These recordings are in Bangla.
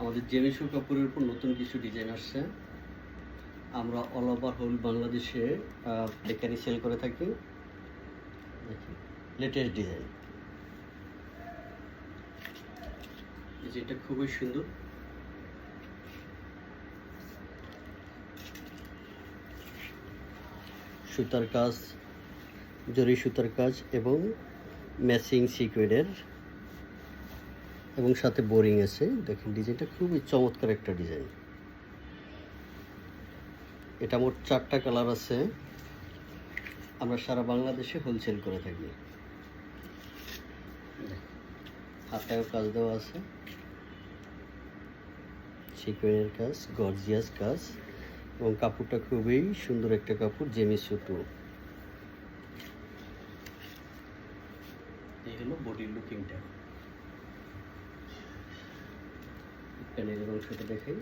আমাদের জেমিসু কাপড়ের উপর নতুন কিছু ডিজাইন আসছে। আমরা অল ওভার হোল বাংলাদেশে পাইকারি সেল করে থাকি। দেখি লেটেস্ট ডিজাইন, যেটা খুবই সুন্দর। সুতার কাজ, জরি সুতার কাজ এবং ম্যাচিং সিকোয়েন্সের এবং সাথে বোরিং আছে। দেখেন ডিজাইনটা খুবই চমৎকার একটা ডিজাইন। এটা মোট 4টা কালার আছে। আমরা সারা বাংলাদেশে হোলসেল করে থাকি। হাতায়ও কাজ দেওয়া আছে, সিকোয়েন্সের কাজ, গর্জিয়াস কাজ এবং কাপড়টা খুবই সুন্দর একটা কাপড়। জেমিসু টু, এই হলো বডির লুকিংটা। প্যানেলের অংশটা দেখাই।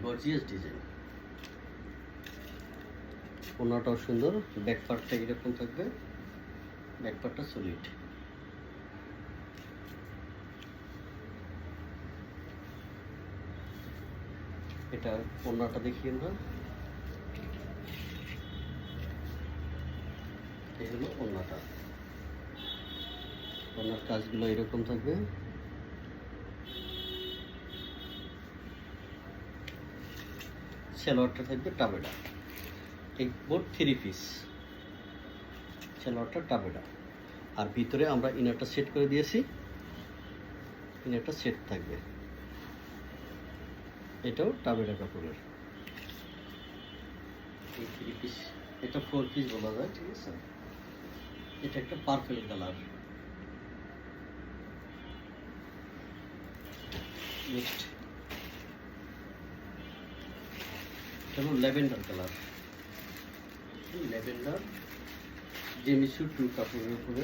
গর্জিয়াস ডিজাইন, ওনাটাও সুন্দর। ব্যাক পার্টটা এরকম থাকবে, ব্যাক পার্টটা সলিড। এটা ওনাটা দেখি আমরা। এই হলো ওনাটা, ওনার কাজগুলো এরকম থাকবে। সালোয়ারটা থাকবে টাবেডা, এই বোর্ড 3 পিস। সালোয়ারটা টাবেডা, আর ভিতরে আমরা ইনারটা সেট করে দিয়েছি। ইনারটা সেট থাকবে, এটাও টাবেডা কাপড়ের। এই 3 পিস, এটা 4 পিস বলা যায়, ঠিক আছে। এটা একটা পার্পল কালার। নেক্সট এটা ল্যাভেন্ডার কালার। ল্যাভেন্ডার জেমিসু টু কাপড়ের উপরে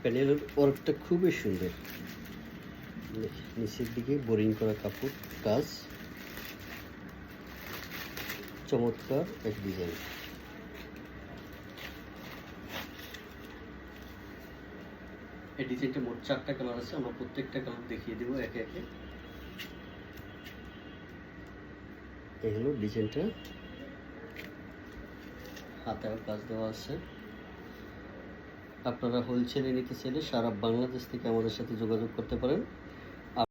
প্যানেলের ওয়ার্কটা খুবই সুন্দর। নিচের দিকে বোরিং করা কাপড় কাজ, চমৎকার এক ডিজাইন। এই ডিজাইনটা মোট 4টা কালার আছে। আমরা প্রত্যেকটা কালার দেখিয়ে দেবো একে একে। এই হলো ডিজাইনটা, হাতেও কাজ দেওয়া আছে। আপনারা হোলসেলে নিতে চাইলে সারা বাংলাদেশ থেকে আমাদের সাথে যোগাযোগ করতে পারেন।